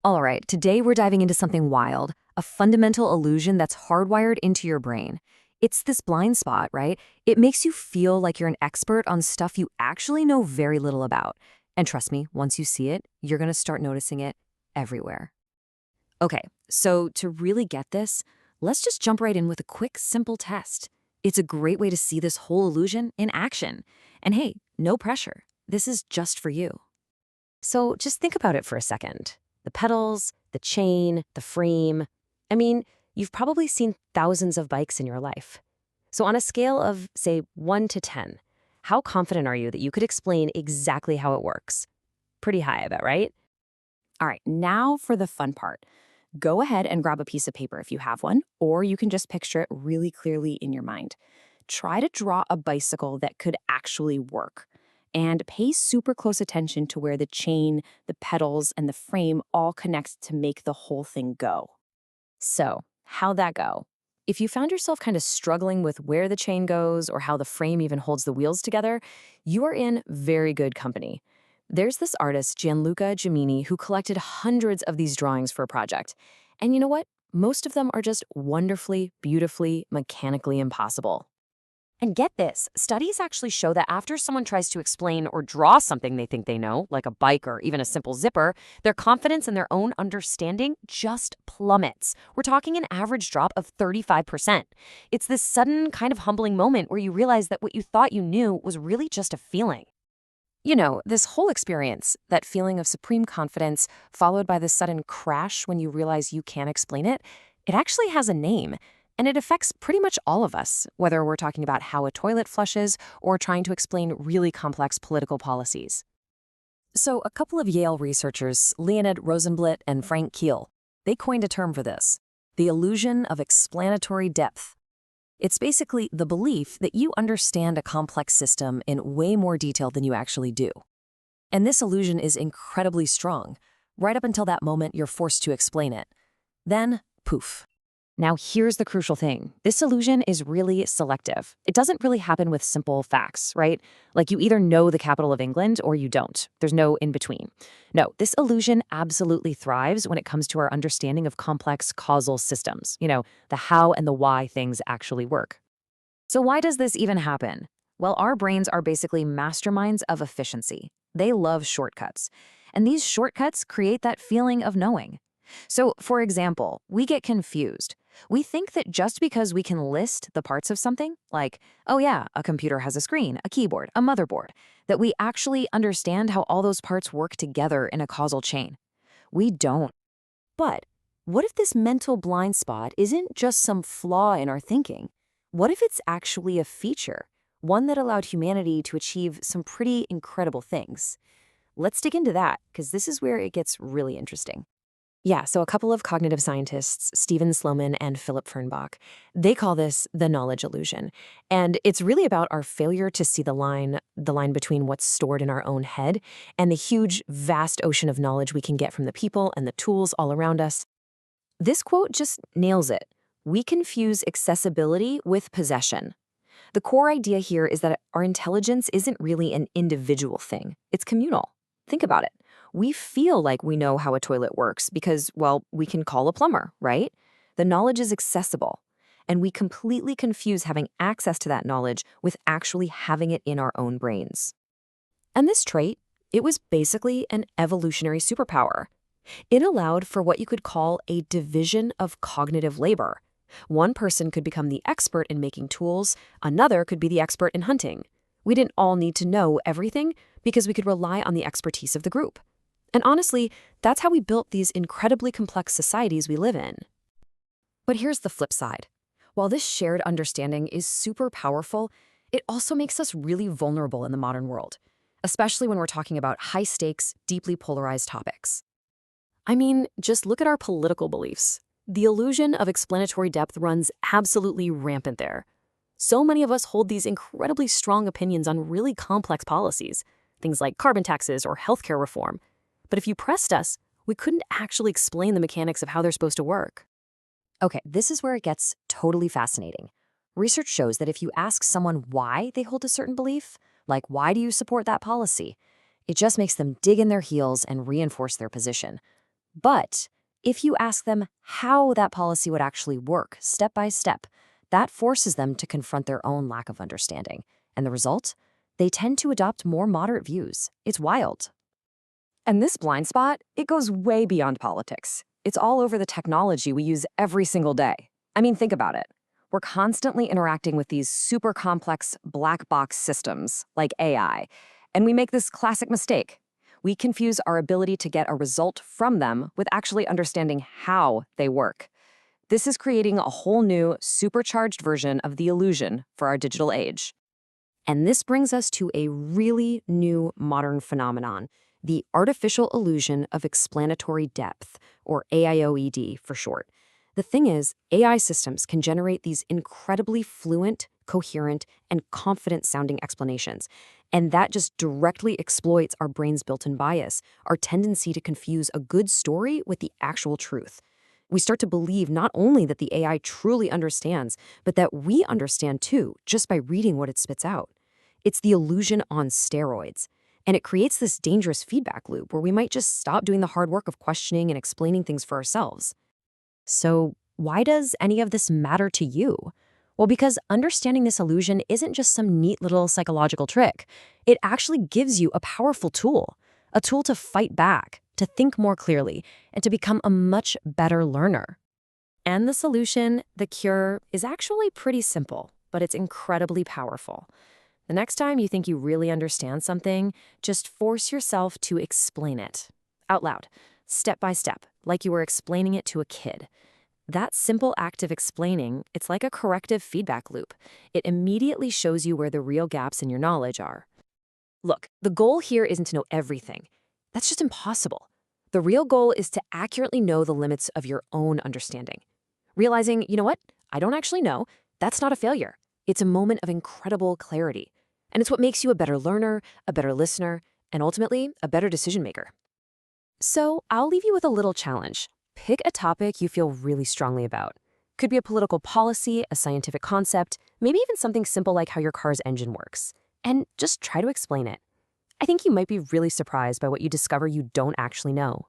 All right, today we're diving into something wild, a fundamental illusion that's hardwired into your brain. It's this blind spot, right? It makes you feel like you're an expert on stuff you actually know very little about. And trust me, once you see it, you're going to start noticing it everywhere. Okay, so to really get this, let's just jump right in with a quick, simple test. It's a great way to see this whole illusion in action. And hey, no pressure. This is just for you. So just think about it for a second. The pedals, the chain, the frame. I mean, you've probably seen thousands of bikes in your life. So on a scale of, say, 1 to 10, how confident are you that you could explain exactly how it works? Pretty high, I bet, right? All right, now for the fun part. Go ahead and grab a piece of paper if you have one, or you can just picture it really clearly in your mind. Try to draw a bicycle that could actually work. And pay super close attention to where the chain, the pedals, and the frame all connect to make the whole thing go. So, how'd that go? If you found yourself kind of struggling with where the chain goes or how the frame even holds the wheels together, you are in very good company. There's this artist, Gianluca Gemini, who collected hundreds of these drawings for a project. And you know what? Most of them are just wonderfully, beautifully, mechanically impossible. And get this, studies actually show that after someone tries to explain or draw something they think they know, like a bike or even a simple zipper, their confidence in their own understanding just plummets. We're talking an average drop of 35%. It's this sudden kind of humbling moment where you realize that what you thought you knew was really just a feeling. You know, this whole experience, that feeling of supreme confidence followed by this sudden crash when you realize you can't explain it, it actually has a name. And it affects pretty much all of us, whether we're talking about how a toilet flushes or trying to explain really complex political policies. So, a couple of Yale researchers, Leonid Rosenblatt and Frank Keel, they coined a term for this, the illusion of explanatory depth. It's basically the belief that you understand a complex system in way more detail than you actually do. And this illusion is incredibly strong, right up until that moment you're forced to explain it. Then, poof. Now, here's the crucial thing. This illusion is really selective. It doesn't really happen with simple facts, right? Like you either know the capital of England or you don't. There's no in between. No, this illusion absolutely thrives when it comes to our understanding of complex causal systems, the how and the why things actually work. So why does this even happen? Well, our brains are basically masterminds of efficiency. They love shortcuts. And these shortcuts create that feeling of knowing. So, for example, we get confused. We think that just because we can list the parts of something, like, oh yeah, a computer has a screen, a keyboard, a motherboard, that we actually understand how all those parts work together in a causal chain. We don't. But what if this mental blind spot isn't just some flaw in our thinking? What if it's actually a feature, one that allowed humanity to achieve some pretty incredible things? Let's dig into that, because this is where it gets really interesting. Yeah, so a couple of cognitive scientists, Stephen Sloman and Philip Fernbach, they call this the knowledge illusion. And it's really about our failure to see the line between what's stored in our own head and the huge, vast ocean of knowledge we can get from the people and the tools all around us. This quote just nails it. We confuse accessibility with possession. The core idea here is that our intelligence isn't really an individual thing. It's communal. Think about it. We feel like we know how a toilet works because, well, we can call a plumber, right? The knowledge is accessible, and we completely confuse having access to that knowledge with actually having it in our own brains. And this trait, it was basically an evolutionary superpower. It allowed for what you could call a division of cognitive labor. One person could become the expert in making tools, another could be the expert in hunting. We didn't all need to know everything because we could rely on the expertise of the group. And honestly, that's how we built these incredibly complex societies we live in. But here's the flip side. While this shared understanding is super powerful, it also makes us really vulnerable in the modern world, especially when we're talking about high-stakes, deeply polarized topics. I mean, just look at our political beliefs. The illusion of explanatory depth runs absolutely rampant there. So many of us hold these incredibly strong opinions on really complex policies, things like carbon taxes or healthcare reform. But if you pressed us, we couldn't actually explain the mechanics of how they're supposed to work. Okay, this is where it gets totally fascinating. Research shows that if you ask someone why they hold a certain belief, like why do you support that policy, it just makes them dig in their heels and reinforce their position. But if you ask them how that policy would actually work, step by step, that forces them to confront their own lack of understanding. And the result? They tend to adopt more moderate views. It's wild. And this blind spot, it goes way beyond politics. It's all over the technology we use every single day. I mean, think about it. We're constantly interacting with these super complex black box systems like AI, and we make this classic mistake. We confuse our ability to get a result from them with actually understanding how they work. This is creating a whole new, supercharged version of the illusion for our digital age. And this brings us to a really new modern phenomenon, the artificial illusion of explanatory depth, or AIOED for short. The thing is, AI systems can generate these incredibly fluent, coherent, and confident-sounding explanations, and that just directly exploits our brain's built-in bias, our tendency to confuse a good story with the actual truth. We start to believe not only that the AI truly understands, but that we understand too, just by reading what it spits out. It's the illusion on steroids. And it creates this dangerous feedback loop where we might just stop doing the hard work of questioning and explaining things for ourselves. So, why does any of this matter to you? Well, because understanding this illusion isn't just some neat little psychological trick. It actually gives you a powerful tool, a tool to fight back, to think more clearly, and to become a much better learner. And the solution, the cure, is actually pretty simple, but it's incredibly powerful. The next time you think you really understand something, just force yourself to explain it out loud, step by step, like you were explaining it to a kid. That simple act of explaining, it's like a corrective feedback loop. It immediately shows you where the real gaps in your knowledge are. Look, the goal here isn't to know everything. That's just impossible. The real goal is to accurately know the limits of your own understanding. Realizing, you know what? I don't actually know. That's not a failure. It's a moment of incredible clarity. And it's what makes you a better learner, a better listener, and ultimately, a better decision maker. So, I'll leave you with a little challenge. Pick a topic you feel really strongly about. Could be a political policy, a scientific concept, maybe even something simple like how your car's engine works. And just try to explain it. I think you might be really surprised by what you discover you don't actually know.